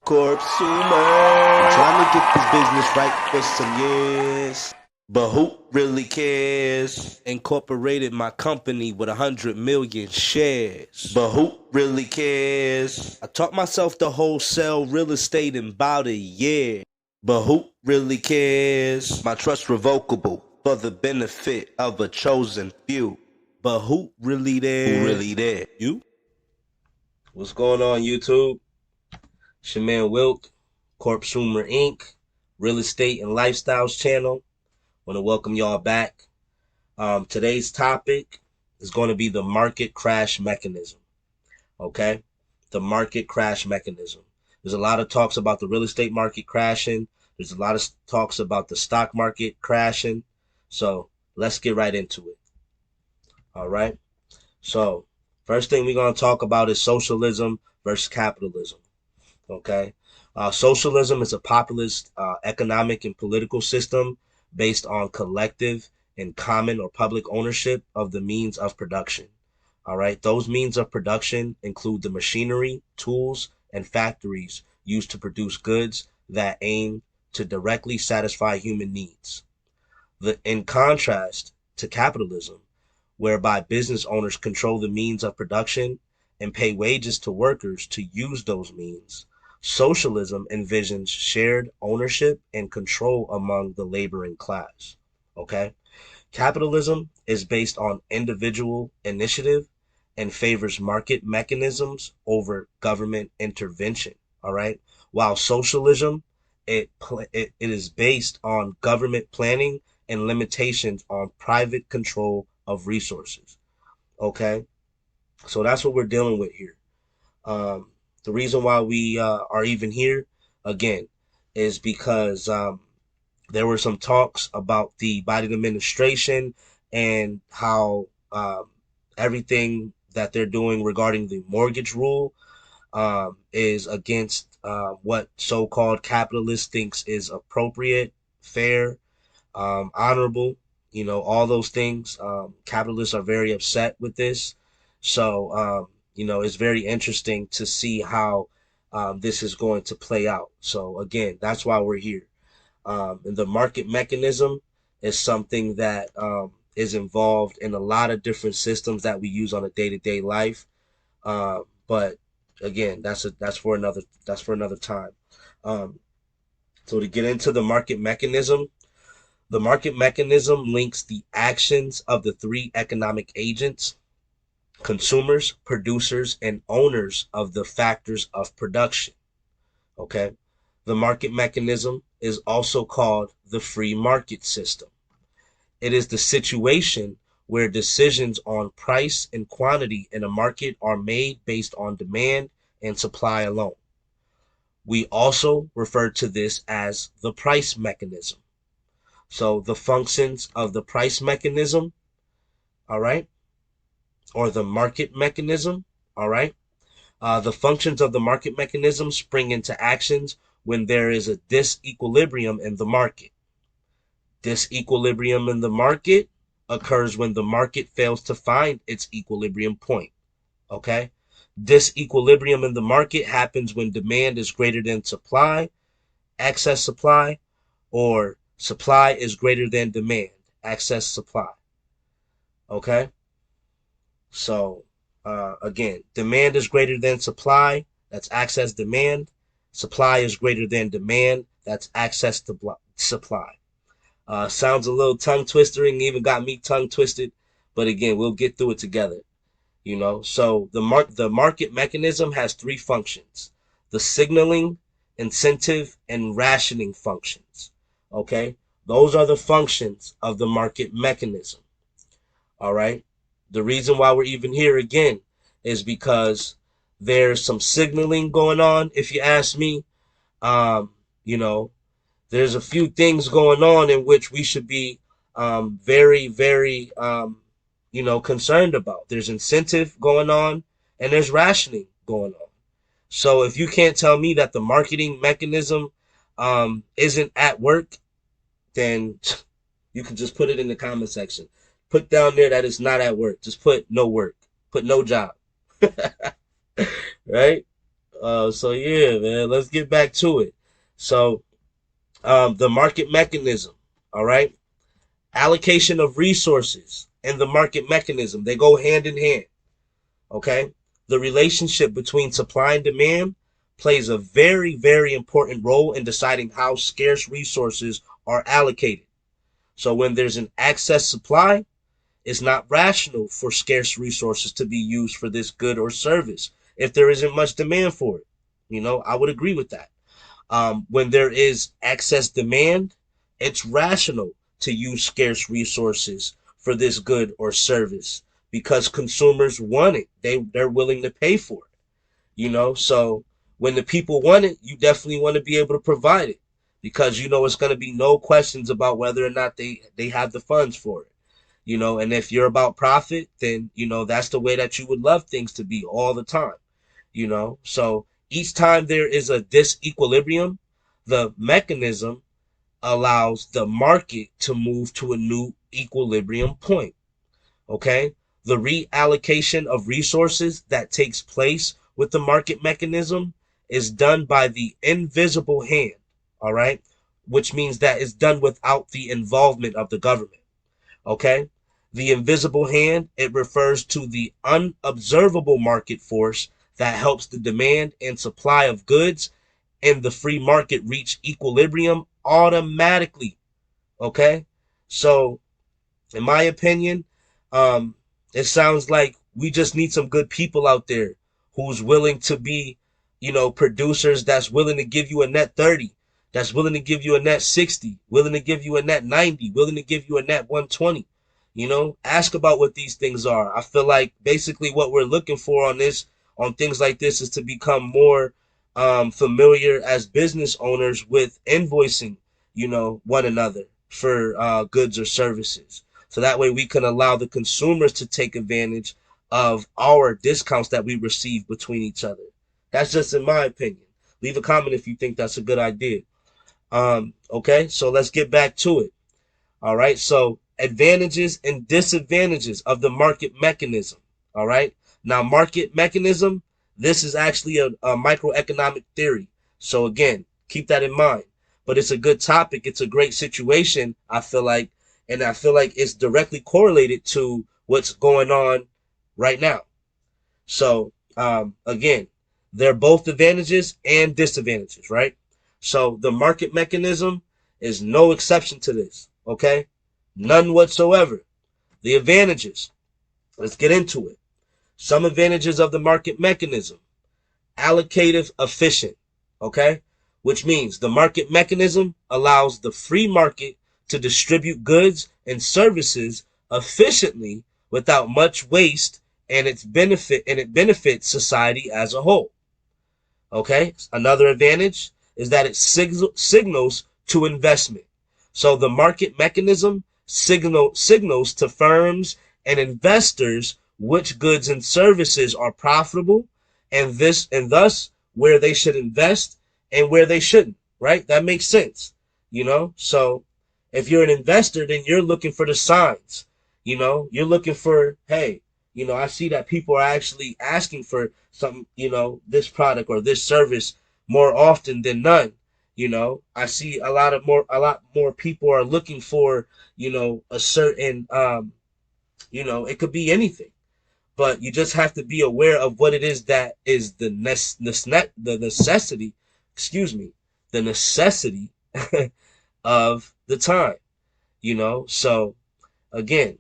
Corpsumer. Trying to get this business right for some years, but who really cares? Incorporated my company with 100 million shares, but who really cares? I taught myself to wholesale real estate in about a year, but who really cares? My trust revocable for the benefit of a chosen few, but who really there? Who really there? You? What's going on, YouTube? It's your man Wilk, Corpsumer Inc., Real Estate and Lifestyles channel. Want to welcome y'all back. Today's topic is going to be the market crash mechanism. Okay? The market crash mechanism. There's a lot of talks about the real estate market crashing. There's a lot of talks about the stock market crashing. So let's get right into it. All right? So, first thing we're going to talk about is socialism versus capitalism. Okay. Socialism is a populist economic and political system based on collective and common or public ownership of the means of production. All right. Those means of production include the machinery, tools, and factories used to produce goods that aim to directly satisfy human needs. In contrast to capitalism, whereby business owners control the means of production and pay wages to workers to use those means, socialism envisions shared ownership and control among the laboring class. Okay? Capitalism is based on individual initiative and favors market mechanisms over government intervention. All right? While socialism, it is based on government planning and limitations on private control of resources. Okay? So that's what we're dealing with here. The reason why we are even here again is because there were some talks about the Biden administration and how everything that they're doing regarding the mortgage rule is against what so-called capitalists thinks is appropriate, fair, honorable. You know, all those things. Capitalists are very upset with this. So, it's very interesting to see how this is going to play out. So, again, that's why we're here. And the market mechanism is something that is involved in a lot of different systems that we use on a day-to-day life. But again, that's for another time. So to get into the market mechanism links the actions of the three economic agents: consumers, producers, and owners of the factors of production. Okay. The market mechanism is also called the free market system. It is the situation where decisions on price and quantity in a market are made based on demand and supply alone. We also refer to this as the price mechanism. So the functions of the price mechanism, all right, or the market mechanism, all right. The functions of the market mechanism spring into actions when there is a disequilibrium in the market. Disequilibrium in the market occurs when the market fails to find its equilibrium point. Okay? Disequilibrium in the market happens when demand is greater than supply, excess supply, or supply is greater than demand, excess supply. Okay? So, again, demand is greater than supply, that's excess demand. Supply is greater than demand, that's excess supply. Sounds a little tongue twistering, even got me tongue twisted, but again, we'll get through it together. So the market mechanism has three functions: the signaling, incentive, and rationing functions. Okay, those are the functions of the market mechanism. All right. The reason why we're even here again is because there's some signaling going on. If you ask me, um, you know, there's a few things going on in which we should be very, very, concerned about. There's incentive going on and there's rationing going on. So if you can't tell me that the marketing mechanism isn't at work, then you can just put it in the comment section. Put down there that it's not at work. Just put no work. Put no job. Right? So yeah, man, let's get back to it. So, the market mechanism, all right? Allocation of resources and the market mechanism, they go hand in hand, okay? The relationship between supply and demand plays a very, very important role in deciding how scarce resources are allocated. So when there's an excess supply, it's not rational for scarce resources to be used for this good or service if there isn't much demand for it. I would agree with that. When there is excess demand, it's rational to use scarce resources for this good or service because consumers want it. They're willing to pay for it. So when the people want it, you definitely want to be able to provide it because it's going to be no questions about whether or not they have the funds for it. And if you're about profit, then that's the way that you would love things to be all the time. So each time there is a disequilibrium, the mechanism allows the market to move to a new equilibrium point. Okay, the reallocation of resources that takes place with the market mechanism is done by the invisible hand. All right, which means that it's done without the involvement of the government. Okay, the invisible hand, it refers to the unobservable market force that helps the demand and supply of goods in the free market reach equilibrium automatically. Okay, so in my opinion, um, it sounds like we just need some good people out there who's willing to be, producers that's willing to give you a net 30, that's willing to give you a net 60, willing to give you a net 90, willing to give you a net 120. Ask about what these things are. I feel like basically what we're looking for on things like this is to become more familiar as business owners with invoicing, one another for goods or services. So that way we can allow the consumers to take advantage of our discounts that we receive between each other. That's just in my opinion. Leave a comment if you think that's a good idea. Okay, so let's get back to it. All right, so advantages and disadvantages of the market mechanism. All right, now market mechanism, this is actually a microeconomic theory. So again, keep that in mind. But it's a good topic. It's a great situation, I feel like, and I feel like it's directly correlated to what's going on right now. So again, they're both advantages and disadvantages, right? So the market mechanism is no exception to this, okay? None whatsoever. The advantages, let's get into it. Some advantages of the market mechanism: allocative efficient, okay? Which means the market mechanism allows the free market to distribute goods and services efficiently without much waste, and it benefits society as a whole. Okay, another advantage is that it signals to investment. So the market mechanism signals to firms and investors which goods and services are profitable, and thus where they should invest and where they shouldn't. Right? That makes sense. So if you're an investor, then you're looking for the signs. You're looking for, hey, I see that people are actually asking for some, this product or this service more often than none. I see a lot more people are looking for, a certain, it could be anything, but you just have to be aware of what it is that is the necessity, excuse me, the necessity of the time, so again,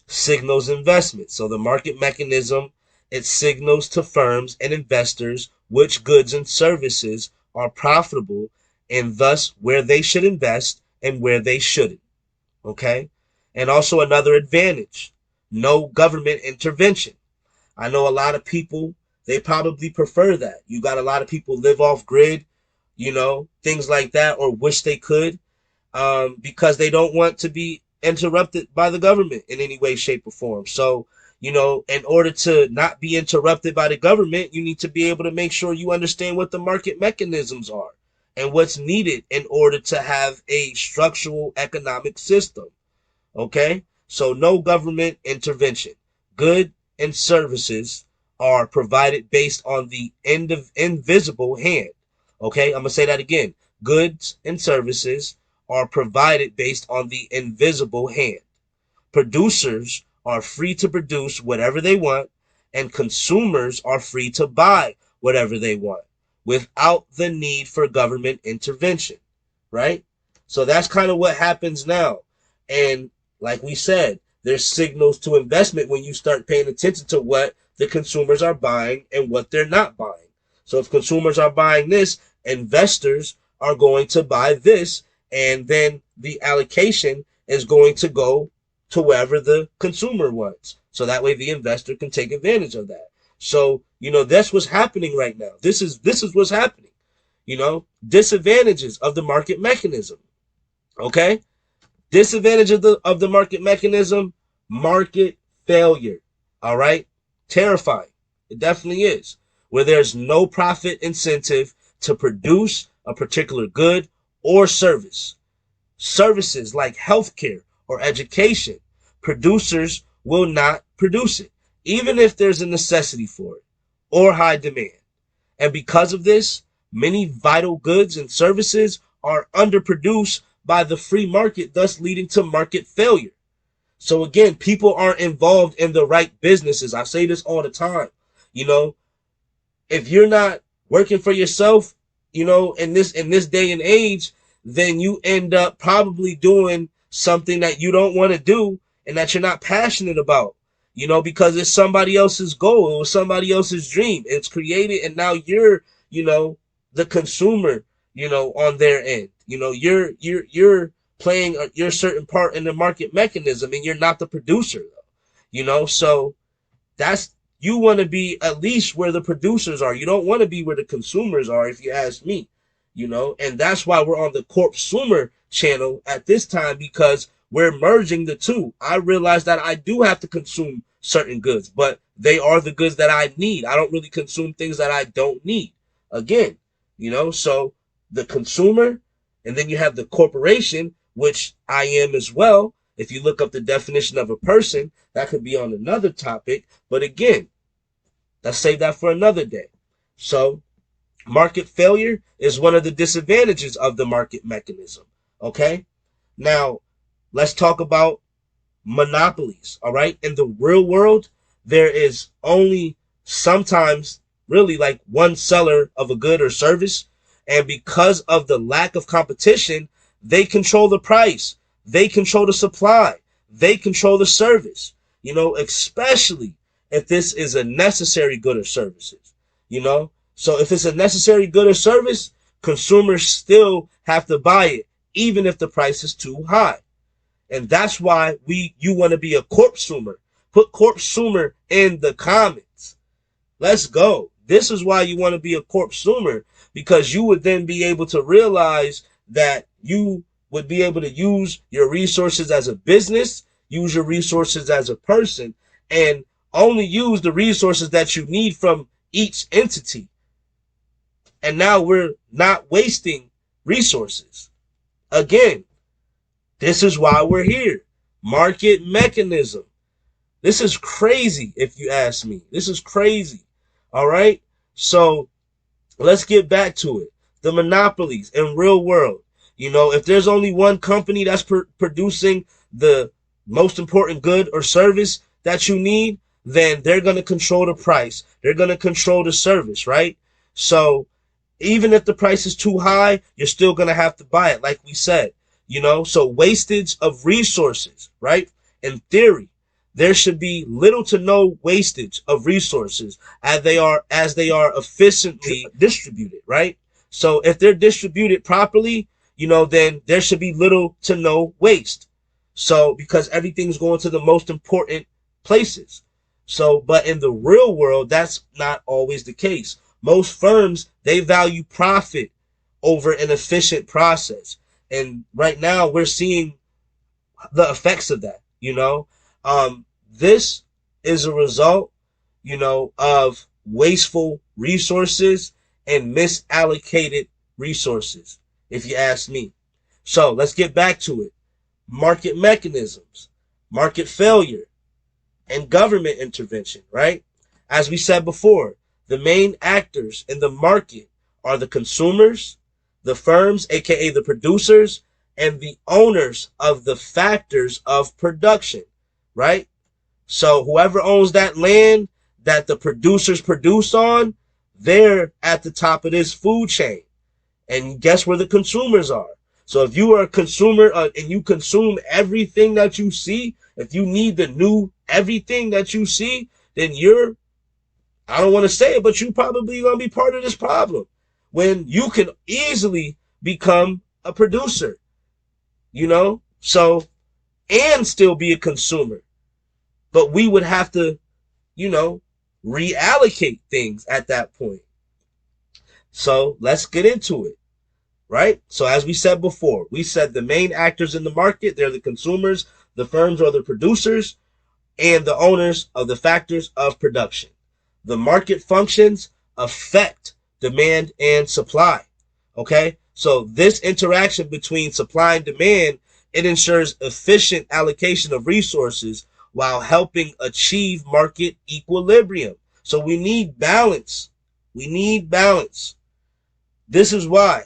signals investment. So the market mechanism, it signals to firms and investors which goods and services are profitable and thus where they should invest and where they shouldn't. Okay? And also another advantage, no government intervention. I know a lot of people, they probably prefer that. You got a lot of people live off grid, things like that, or wish they could, because they don't want to be interrupted by the government in any way, shape, or form. So, in order to not be interrupted by the government, you need to be able to make sure you understand what the market mechanisms are and what's needed in order to have a structural economic system. Okay? So, no government intervention. Good and services are provided based on the invisible hand. Okay, I'm going to say that again. Goods and services are provided based on the invisible hand. Producers are free to produce whatever they want, and consumers are free to buy whatever they want without the need for government intervention, right? So that's kind of what happens now. And like we said, there's signals to investment when you start paying attention to what the consumers are buying and what they're not buying. So if consumers are buying this, investors are going to buy this, and then the allocation is going to go to wherever the consumer wants. So that way the investor can take advantage of that. So, that's what's happening right now. This is what's happening. Disadvantages of the market mechanism. Okay? Disadvantage of the market mechanism, market failure. All right? Terrifying. It definitely is. Where there's no profit incentive to produce a particular good or service. Services like healthcare or education, producers will not produce it, even if there's a necessity for it or high demand. And because of this, many vital goods and services are underproduced by the free market, thus leading to market failure. So again, people aren't involved in the right businesses. I say this all the time. If you're not working for yourself, in this day and age, then you end up probably doing something that you don't want to do and that you're not passionate about, because it's somebody else's goal. It was somebody else's dream. It's created, and now you're, the consumer, on their end. You're playing your certain part in the market mechanism, and you're not the producer, though. So that's, you want to be at least where the producers are. You don't want to be where the consumers are, if you ask me, and that's why we're on the Corpsumer channel at this time, because we're merging the two. I realize that I do have to consume certain goods, but they are the goods that I need. I don't really consume things that I don't need. Again, so the consumer, and then you have the corporation, which I am as well. If you look up the definition of a person, that could be on another topic. But again, let's save that for another day. So market failure is one of the disadvantages of the market mechanism. Okay? Now, let's talk about monopolies. All right? In the real world, there is only sometimes really like one seller of a good or service. And because of the lack of competition, they control the price. They control the supply. They control the service, especially if this is a necessary good or services, So if it's a necessary good or service, consumers still have to buy it, even if the price is too high. And that's why you want to be a corpsumer. Put corpsumer in the comments. Let's go. This is why you want to be a corpsumer, because you would then be able to realize that you would be able to use your resources as a business, use your resources as a person, and only use the resources that you need from each entity. And now we're not wasting resources. Again, this is why we're here. Market mechanism. This is crazy, if you ask me. This is crazy. All right? So let's get back to it. The monopolies in real world. If there's only one company that's producing the most important good or service that you need, then they're going to control the price. They're going to control the service, right? So even if the price is too high, you're still going to have to buy it, like we said. So wastage of resources, right? In theory, there should be little to no wastage of resources as they are efficiently distributed, right? So if they're distributed properly, then there should be little to no waste. So because everything's going to the most important places. So, but in the real world, that's not always the case. Most firms, they value profit over an efficient process. And right now we're seeing the effects of that, this is a result, of wasteful resources and misallocated resources, if you ask me. So let's get back to it. Market mechanisms, market failure, and government intervention, right? As we said before, the main actors in the market are the consumers, the firms, aka the producers, and the owners of the factors of production, right? So whoever owns that land that the producers produce on, they're at the top of this food chain. And guess where the consumers are? So if you are a consumer and you consume everything that you see, if you need the new everything that you see, then you're, I don't want to say it, but you probably going to be part of this problem when you can easily become a producer, you know? So, and still be a consumer. But we would have to, you know, reallocate things at that point. So let's get into it, right? So as we said before, we said the main actors in the market, they're the consumers, the firms or the producers, and the owners of the factors of production. The market functions affect demand and supply. Okay? So this interaction between supply and demand, it ensures efficient allocation of resources while helping achieve market equilibrium. So we need balance. We need balance. This is why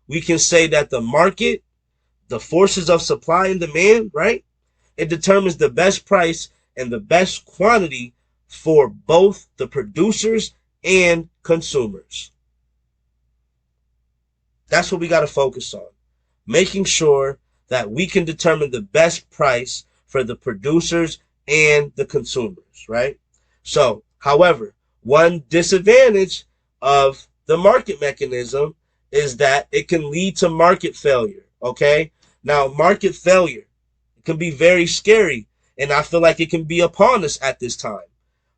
we can say that the market, the forces of supply and demand, right? It determines the best price and the best quantity for both the producers and consumers. That's what we got to focus on. Making sure that we can determine the best price for the producers and the consumers, right? So, however, one disadvantage of the market mechanism is that it can lead to market failure, okay? Now, market failure can be very scary, and I feel like it can be upon us at this time.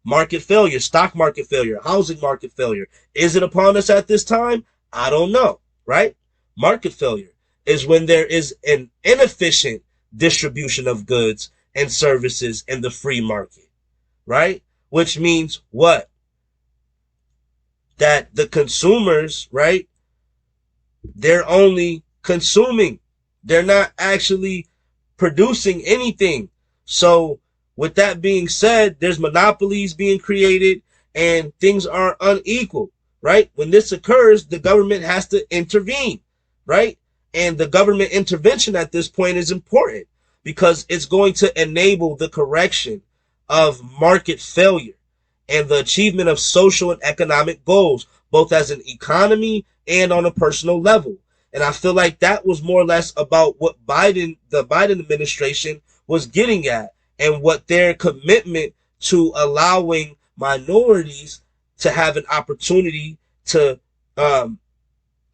Market failure, stock market failure, housing market failure. Is it upon us at this time? I don't know, right? Market failure is when there is an inefficient distribution of goods and services in the free market, right? Which means what? That the consumers, right, they're only consuming. They're not actually producing anything. So with that being said, there's monopolies being created and things are unequal, right? When this occurs, the government has to intervene, right? And the government intervention at this point is important because it's going to enable the correction of market failure and the achievement of social and economic goals, both as an economy and on a personal level. And I feel like that was more or less about what the Biden administration was getting at and what their commitment to allowing minorities to have an opportunity to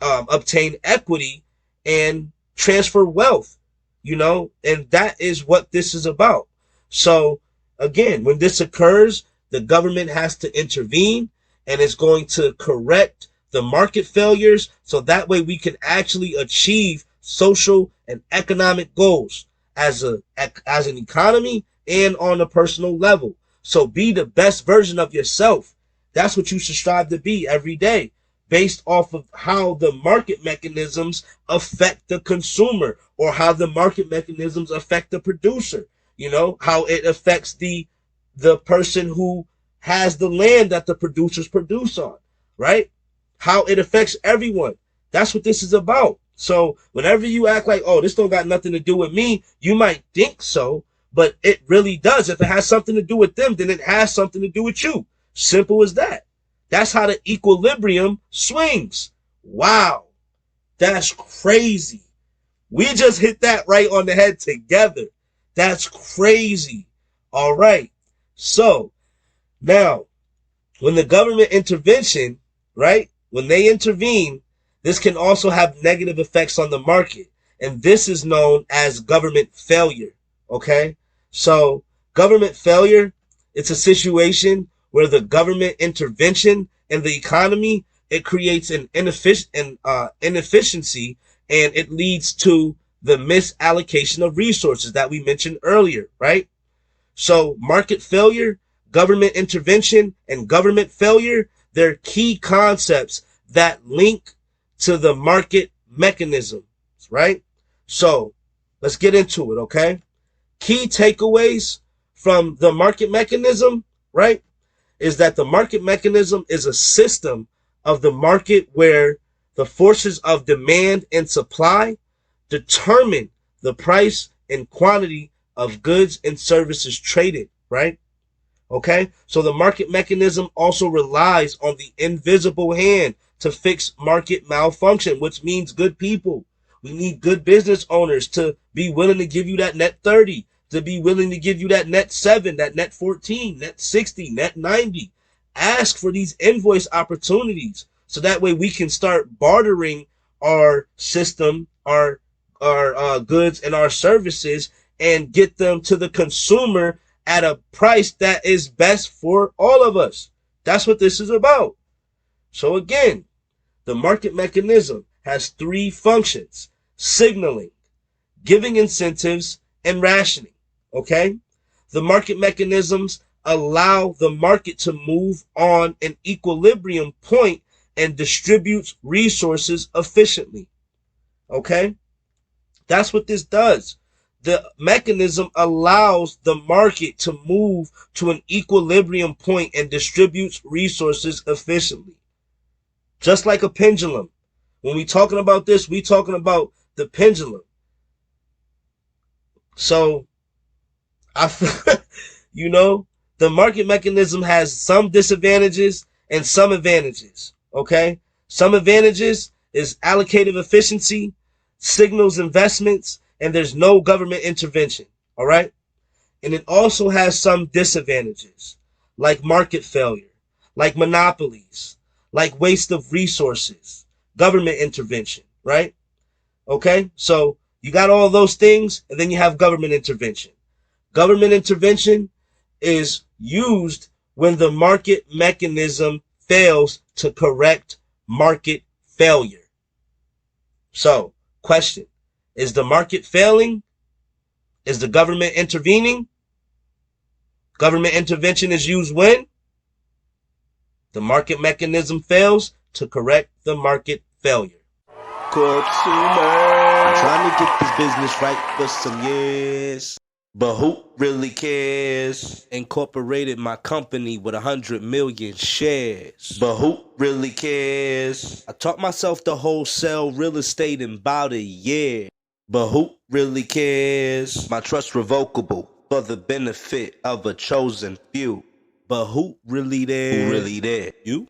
obtain equity and transfer wealth, you know, and that is what this is about. So again, when this occurs, the government has to intervene and it's going to correct the market failures so that way we can actually achieve social and economic goals as an economy and on a personal level. So be the best version of yourself. That's what you should strive to be every day, based off of how the market mechanisms affect the consumer or how the market mechanisms affect the producer, you know, how it affects the person who has the land that the producers produce on, right? How it affects everyone. That's what this is about. So whenever you act like, oh, this don't got nothing to do with me, you might think so, but it really does. If it has something to do with them, then it has something to do with you. Simple as that. That's how the equilibrium swings. Wow. That's crazy. We just hit that right on the head together. That's crazy. All right. So now, when the government intervention, right, when they intervene, this can also have negative effects on the market. And this is known as government failure. Okay. So government failure, it's a situation where the government intervention in the economy, it creates an inefficiency and it leads to the misallocation of resources that we mentioned earlier, right? So market failure, government intervention, and government failure, they're key concepts that link to the market mechanisms, right? So let's get into it, okay? Key takeaways from the market mechanism, right? is that the market mechanism is a system of the market where the forces of demand and supply determine the price and quantity of goods and services traded, right? Okay, so the market mechanism also relies on the invisible hand to fix market malfunction, which means good people. We need good business owners to be willing to give you that net 30, to be willing to give you that net 7, that net 14, net 60, net 90. Ask for these invoice opportunities so that way we can start bartering our system, our goods and our services, and get them to the consumer at a price that is best for all of us. That's what this is about. So again, the market mechanism has three functions: signaling, giving incentives, and rationing. Okay? The market mechanisms allow the market to move on an equilibrium point and distributes resources efficiently. Okay? That's what this does. The mechanism allows the market to move to an equilibrium point and distributes resources efficiently. Just like a pendulum. When we talking about this, we talking about the pendulum. So, you know, the market mechanism has some disadvantages and some advantages. Okay? Some advantages is allocative efficiency, signals investments, and there's no government intervention. All right? And it also has some disadvantages, like market failure, like monopolies, like waste of resources, government intervention, right? Okay? So you got all those things, and then you have government intervention. Government intervention is used when the market mechanism fails to correct market failure. So, question: is the market failing? Is the government intervening? Government intervention is used when the market mechanism fails to correct the market failure. I'm trying to get this business right for some years, but who really cares? Incorporated my company with 100 million shares, but who really cares? I taught myself to wholesale real estate in about a year, but who really cares? My trust revocable for the benefit of a chosen few, but who really there? Who really there? You?